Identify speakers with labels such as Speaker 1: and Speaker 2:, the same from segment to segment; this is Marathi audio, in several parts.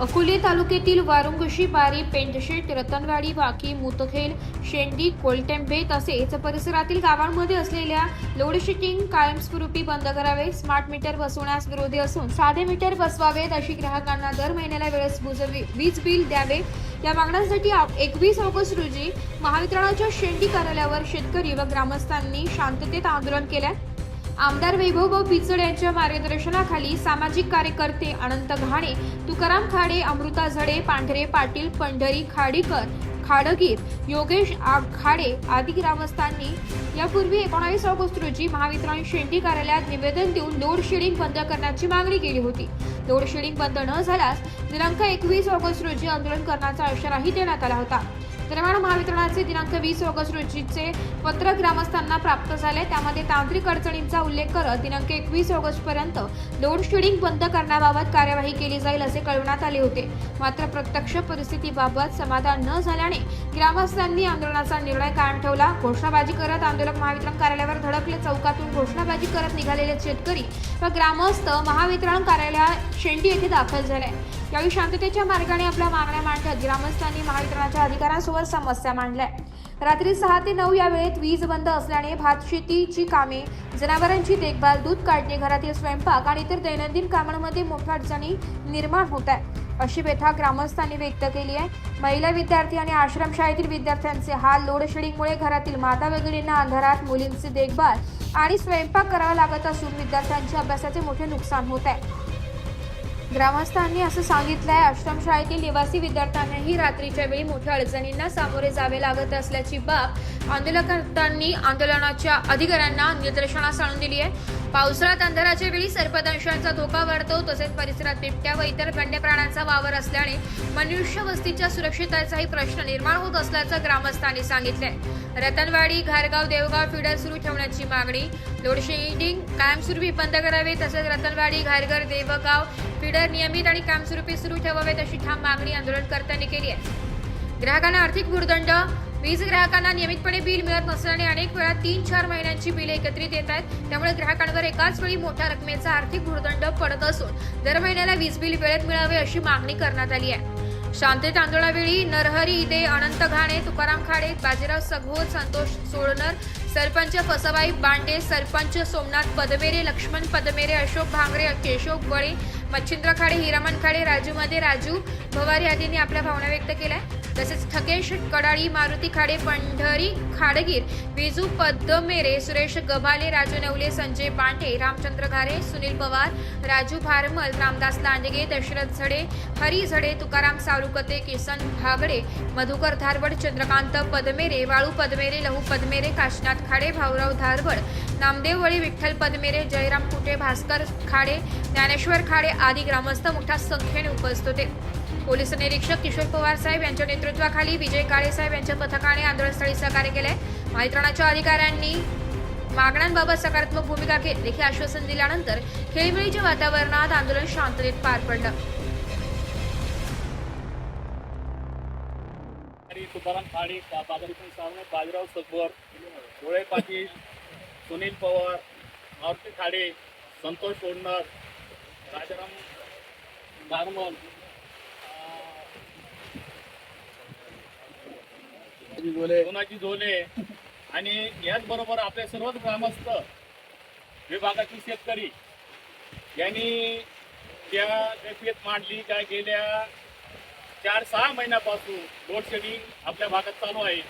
Speaker 1: अकोले तालुक्यातील वारुंगशी, बारी, पेंडशेत, रतनवाडी, वाकी, मुतखेल, शेंडी, कोलटेंबे तसेच परिसरातील गावांमध्ये असलेल्या लोडशेडिंग कायमस्वरूपी बंद करावे. स्मार्ट मीटर बसवण्यास विरोधी असून साधे मीटर बसवावेत अशी ग्राहकांना दर महिन्याला वेळेस वीज बिल द्यावे या मागण्यांसाठी 21 ऑगस्ट रोजी महावितरणाच्या शेंडी कार्यालयावर शेतकरी व ग्रामस्थांनी शांततेत आंदोलन केले. आमदार वैभव पिचड यांच्या मार्गदर्शनाखाली सामाजिक कार्यकर्ते अनंत घाणे, तुकाराम खाडे, अमृता झडे, पांढरे पाटील, पंढरी खाडीकर, खाडगीर, योगेश आखाडे आदी ग्रामस्थांनी यापूर्वी 19 ऑगस्ट रोजी महावितरण शेंडी कार्यालयात निवेदन देऊन लोड शेडिंग बंद करण्याची मागणी केली होती. लोड शेडिंग बंद न झाल्यास दिनांक 21 ऑगस्ट रोजी आंदोलन करण्याचा इशाराही देण्यात आला होता. दरम्यान महावितरणाचे दिनांक 20 ऑगस्ट रोजीचे पत्र ग्रामस्थांना प्राप्त झाले. त्यामध्ये तांत्रिक अडचणींचा उल्लेख करत दिनांक 21 ऑगस्ट पर्यंत लोड शेडिंग बंद करण्याबाबत कार्यवाही केली जाईल असे कळवण्यात आले होते. मात्र प्रत्यक्ष परिस्थितीबाबत समाधान न झाल्याने ग्रामस्थांनी आंदोलनाचा निर्णय कायम ठेवला. घोषणाबाजी करत आंदोलक महावितरण कार्यालयावर धडकले. चौकातून घोषणाबाजी करत निघालेले शेतकरी व ग्रामस्थ महावितरण कार्यालयात शेंडी येथे दाखल झाले. यावेळी शांततेच्या मार्गाने आपल्या मागण्या मांडत ग्रामस्थांनी महावितरणाच्या अधिकाऱ्यांसोबत समस्या मांडल्या. रात्री 6 ते 9 या वेळेत वीज बंद असल्याने भात शेतीची कामे, जनावरांची देखभाल, दूध काढणे, घरातील स्वयंपाक आणि इतर दैनंदिन कामांमध्ये मोठ्या अडचणी निर्माण होत आहे अशी व्यथा ग्रामस्थांनी व्यक्त केली आहे. महिला विद्यार्थी आणि आश्रमशाळेतील विद्यार्थ्यांचे हाल. लोड शेडिंगमुळे घरातील माता भगिनींना अंधारात मुलींची देखभाल आणि स्वयंपाक करावा लागत असून विद्यार्थ्यांच्या अभ्यासाचे मोठे नुकसान होत आहे. ग्रामस्थांनी असं सांगितलंय. आश्रमशाळेतील निवासी विद्यार्थ्यांनाही रात्रीच्या वेळी मोठ्या अडचणींना सामोरे जावे लागत असल्याची बाब आंदोलनकर्त्यांनी आंदोलनाच्या अधिकाऱ्यांना निदर्शनास आणून दिली आहे. पावसाळ्यात अंधाराच्या वेळी सर्पदंशाचा धोका वाढतो. तसेच परिसरात बिबट्या व इतर वन्य प्राण्यांचा वावर असल्याने मनुष्य वस्तीच्या सुरक्षिततेचाही प्रश्न निर्माण होत असल्याचं ग्रामस्थांनी सांगितलंय. रतनवाडी, घारगाव, देवगाव फीडर सुरू ठेवण्याची मागणी. लोड शेडिंग कायमस्वरूपी बंद करावे. तसेच रतनवाडी, घारघर, देवगाव फीडर नियमित आणि कायमस्वरूपी सुरू ठेवावेत अशी ठाम मागणी आंदोलनकर्त्यांनी केली आहे. ग्राहकांना आर्थिक भुर्दंड. वीज ग्राहकांना नियमितपणे बिल मिळत नसल्याने अनेक वेळा 3-4 महिन्यांची बिले एकत्रित येत आहेत. त्यामुळे ग्राहकांवर एकाच वेळी मोठ्या रकमेचा आर्थिक भुर्दंड पडत असून दर महिन्याला वीज बिल वेळेत मिळावे अशी मागणी करण्यात आली आहे. शांततेत आंदोलनावेळी नरहरी इदे, अनंत घाणे, तुकाराम खाडे, बाजीराव सगोर, संतोष सोळनर, सरपंच फसबाई बांडे, सरपंच सोमनाथ पदमेरे, लक्ष्मण पदमेरे, अशोक भांगरे, केशव बळे, मच्छिंद्र खाडे, हिरामन खाडे, राजू मध्ये, राजू भवारी आदींनी आपल्या भावना व्यक्त केल्या. तसेच ठकेश कडाळी, मारुती खाडे, पंढरी खाडगीर, विजू पदमेरे, सुरेश गभाले, राजू नवले, संजय पांडे, रामचंद्र घारे, सुनील पवार, राजू भारमल, रामदास लांडगे, दशरथ झडे, हरी झडे, तुकाराम सावरुकते, किसन भागडे, मधुकर धारवड, चंद्रकांत पदमेरे, वाळू पदमेरे, लहू पदमेरे, काशीनाथ खाडे, भाऊराव धारवड, नामदेव वळी, विठ्ठल पदमेरे, जयराम कुटे, भास्कर खाडे, ज्ञानेश्वर खाडे आदी ग्रामस्थ मोठ्या संख्येने उपस्थित होते. पोलीस निरीक्षक किशोर पवार साहेब यांच्या नेतृत्वाखाली विजय काळे साहेब यांच्या पथकाने आंदोलनस्थळी सहकार्य केले. महावितरणाच्या अधिकाऱ्यांनी मागण्यांबाबत सकारात्मक भूमिका घेत लेखी आश्वासन दिल्यानंतर खेळीमेळीच्या वातावरणात आंदोलन शांततेत पार पडलं.
Speaker 2: तुकाराम खाडे, बाजीराव सगोर, डोळे पाटील, सुनील पवार, मारुती खाडे, संतोष सोडणार, राजाराम भारमल, सोनाजी झोले आणि याचबरोबर आपले सर्वच ग्रामस्थ विभागातील शेतकरी यांनी त्या कैफियत मांडली का गेल्या 4-6 महिन्यापासून लोड शेडिंग आपल्या भागात चालू आहे.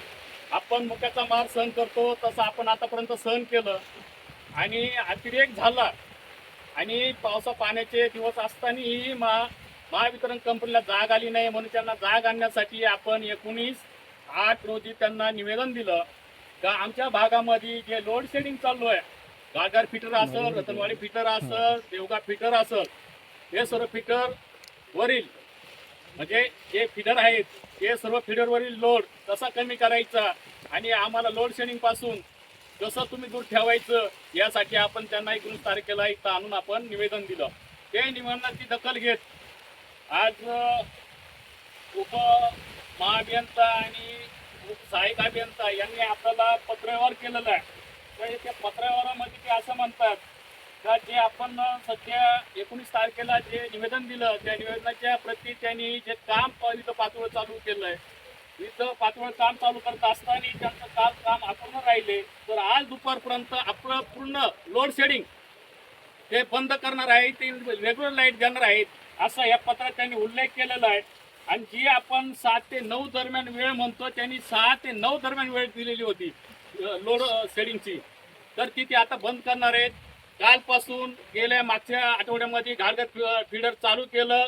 Speaker 2: आपण मुक्याचा मार सहन करतो तसं आपण आतापर्यंत सहन केलं आणि अतिरेक झाला आणि पावसा पाण्याचे दिवस असतानाही महावितरण कंपनीला जाग आली नाही. म्हणून त्यांना जाग आणण्यासाठी आपण 19/8 रोजी त्यांना निवेदन दिलं का आमच्या भागामध्ये जे लोड शेडिंग चालू आहे, गाडगार फिटर असेल, रतनवाडी फिटर असेल, देवगा फिटर असेल, हे सर्व फिटर वरील म्हणजे जे फिडर आहेत ते सर्व फिडरवरील लोड कसा कमी करायचा आणि आम्हाला लोड शेडिंग पासून कसं तुम्ही दूर ठेवायचं यासाठी आपण त्यांना 19 तारखेला इथं आणून आपण निवेदन दिलं. ते निवेदनाची दखल घेत आज उप महाअभियंता आणि सहाय्यक अभियंता यांनी आपल्याला पत्रव्यवहार केलेला आहे. तर त्या पत्रव्यवहारामध्ये ते असं म्हणतात का जे आपण सध्या 19 तारखेला जे निवेदन दिलं त्या निवेदनाच्या प्रती त्यांनी जे काम इथं पातळ चालू केलंय, इथं पातळ काम चालू करत असताना त्यांचं काल काम अपूर्ण राहिले, तर आज दुपारपर्यंत आपलं पूर्ण लोड शेडिंग ते बंद करणार आहे, ते रेग्युलर लाईट देणार आहेत असा या पत्रात त्यांनी उल्लेख केलेला आहे. आणि जी आपण 7 ते 9 दरम्यान वेळ म्हणतो, त्यांनी 6 ते 9 दरम्यान वेळ दिलेली होती लोड शेडिंगची, तर ती ते आता बंद करणार आहेत. कालपासून गेल्या मागच्या आठवड्यामध्ये घाटघर फीडर चालू केलं,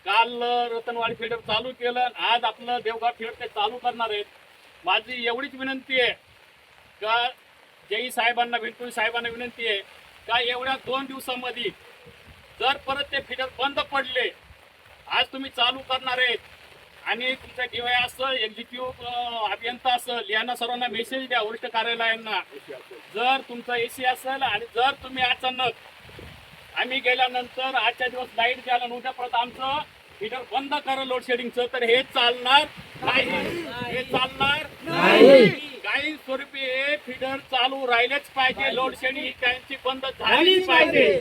Speaker 2: काल रतनवाडी फीडर चालू केलं, आज आपलं देवगाव फीडर ते चालू करणार आहेत. माझी एवढीच विनंती आहे का जई साहेबांना, विंटू साहेबांना विनंती आहे का एवढ्या 2 दिवसामध्ये जर परत ते फीडर बंद पडले, आज तुम्ही चालू करणार आहेत आणि तुमचा डीवाय असेल, एक्झिक्युटिव्ह अभियंता असेल, यांना सर्वांना मेसेज द्या वरिष्ठ कार्यालयांना, जर तुमचा एसी असेल आणि जर तुम्ही अचानक आम्ही गेल्यानंतर आजच्या दिवस लाईट द्यायला नव्हत्या परत आमचं फीडर बंद करा लोड शेडिंगचं, तर हे चालणार नाही, हे चालणार नाही. काही स्वरूपी हे फीडर चालू राहिलेच पाहिजे, लोड शेडिंग त्यांची बंद झालीच पाहिजे.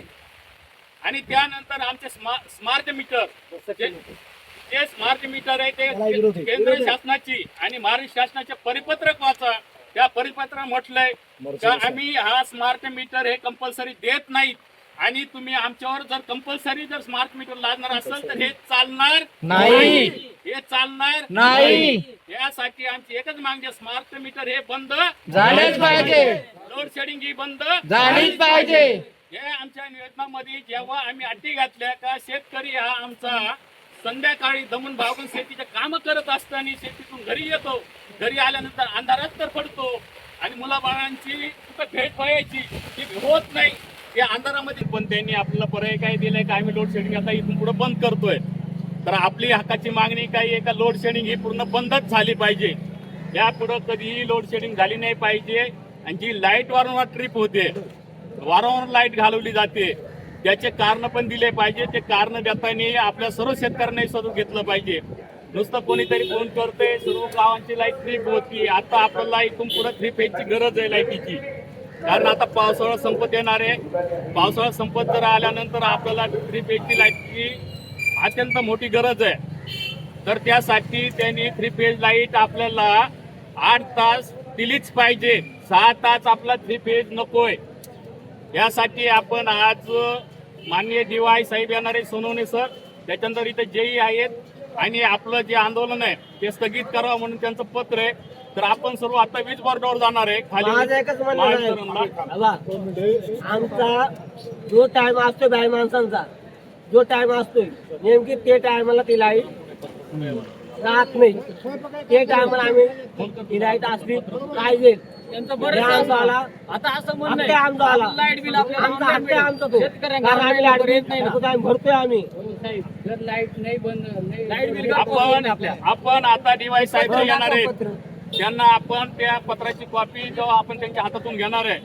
Speaker 2: आणि त्यानंतर आमचे स्मार्ट मीटर, जे स्मार्ट मीटर आहे ते केंद्र शासनाची आणि महाराष्ट्र शासनाचे परिपत्रक वाचा. त्या परिपत्रात म्हटलंय का आम्ही हा स्मार्ट मीटर हे कंपल्सरी देत नाहीत आणि तुम्ही आमच्यावर जर कंपल्सरी जर स्मार्ट मीटर लागणार असेल तर हे चालणार नाही, हे चालणार नाही. यासाठी आमची एकच मागणी, स्मार्ट मीटर हे बंद झालेच पाहिजे, लोड शेडिंग ही बंद झालीच पाहिजे. हे आमच्या निवेदनामध्ये जेव्हा आम्ही अटी घातल्या का शेतकरी हा आमचा संध्याकाळी दमून भागून शेतीचे काम करत असताना शेतीतून घरी येतो, घरी आल्यानंतर अंधारात तर पडतो आणि मुलाबाळांची कुठं भेट व्हायची ती होत नाही, त्या अंधारामध्ये. पण त्यांनी आपल्याला पर्याय काय दिलाय का आम्ही लोड शेडिंग आता इथून पुढे बंद करतोय. तर आपली हक्काची मागणी काय आहे का लोड शेडिंग ही पूर्ण बंदच झाली पाहिजे, यापुढे कधीही लोड शेडिंग झाली नाही पाहिजे. आणि जी लाईट वारंवार ट्रिप होते, वारंवार लाईट घालवली जाते, त्याचे कारण पण दिले पाहिजे. ते कारण देताना आपल्या सर्व शेतकऱ्यांनी स्वतः घेतलं पाहिजे. नुसतं कोणीतरी फोन करते सर्व गावांची लाईट ट्रिप होती, आता आपल्याला इथून पुढे 3 फेजची गरज आहे लाईटीची, कारण आता पावसाळा संपत येणार आहे. पावसाळा संपत जर आल्यानंतर आपल्याला 3 फेजची लाईटची अत्यंत मोठी गरज आहे. तर त्यासाठी त्यांनी 3 फेज लाईट आपल्याला 8 तास दिलीच पाहिजे, 6 तास आपला 3 फेज नकोय. यासाठी आपण आज माननीय DY साहेब येणारे सोनवणे सर, त्याच्यानंतर इथे जेई आहेत आणि आपलं जे आंदोलन आहे ते स्थगित करावं म्हणून त्यांचं पत्र आहे. तर आपण सर्व आता वीज बोर्डावर जाणार आहे खाली.
Speaker 3: आमचा जो टाइम असतो बाई माणसांचा, जो टाइम असतोय नेमकी ते टायमाला ती लाईट राहत नाही, ते टायमाला आम्ही ती लाईट असली पाहिजे. आता असं म्हणणं आमचा लाईट बिल भरतोय आम्ही, लाईट नाही बंद, लाईट बिल
Speaker 2: आपण आता DY साहेब येणार आहेत, त्यांना आपण त्या पत्राची कॉपी जेव्हा आपण त्यांच्या हातातून घेणार आहे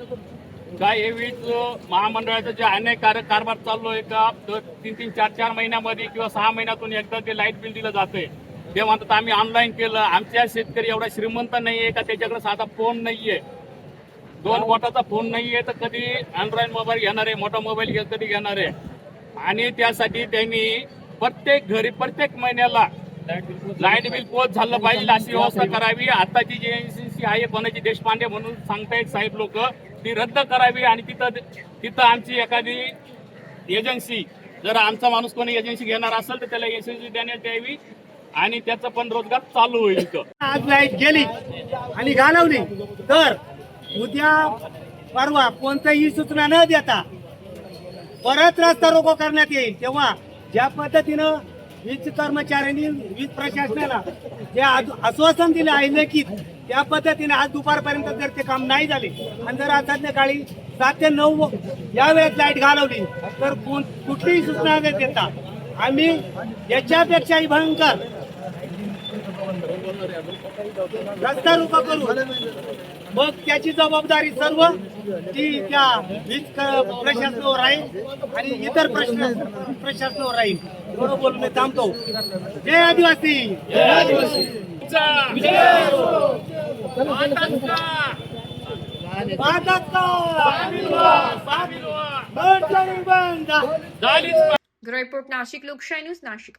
Speaker 2: काय हे वीज महामंडळाचं जे अनेक कारभार चालू आहे का 3-3, 4-4 महिन्यामध्ये किंवा 6 महिन्यातून एकदा ते लाईट बिल दिलं जाते. ते म्हणतात आम्ही ऑनलाईन केलं. आमच्या शेतकरी एवढा श्रीमंत नाहीये का त्याच्याकडे साधा फोन नाहीये, 2 बोटाचा फोन नाहीये, तर कधी अँड्रॉइड मोबाईल घेणार आहे, मोठा मोबाईल कधी घेणार आहे. आणि त्यासाठी त्यांनी प्रत्येक घरी प्रत्येक महिन्याला लाईट बिल पोच झालं पाहिजे अशी व्यवस्था करावी. आताची जी एजन्सी आहे कोणाची देशपांडे म्हणून सांगतायत साहेब लोक, ती रद्द करावी आणि तिथं आमची एखादी एजन्सी, जर आमचा माणूस कोणी एजन्सी घेणार असेल तर त्याला एजन्सी देण्यात यावी आणि त्याचा पण रोजगार चालू होईल.
Speaker 4: आज लाईट गेली आणि घालवली तर उद्या परवा कोणताही सूचना न देता परत रस्ता रोको करण्यात येईल. तेव्हा ज्या पद्धतीनं वीज कर्मचाऱ्यांनी वीज प्रशासनाला जे आश्वासन दिले आहे लेखित, त्या पद्धतीने आज दुपारपर्यंत जर ते काम नाही झाले आणि जर आज संध्याकाळी 7 ते 9 या वेळेत लाईट घालवली तर कुठलीही सूचना न देता आम्ही याच्यापेक्षाही भयंकर रस्ता रोको करू. मग त्याची जबाबदारी सर्व ती त्या वीज प्रशासनावर राहील आणि इतर प्रशासनावर राहील. एवढं बोलून मी थांबतो. जय आदिवासी. भारतात का बंद करून बंद
Speaker 2: झालीच
Speaker 1: रिपोर्ट नाशिक लोकशाही न्यूज नाशिक.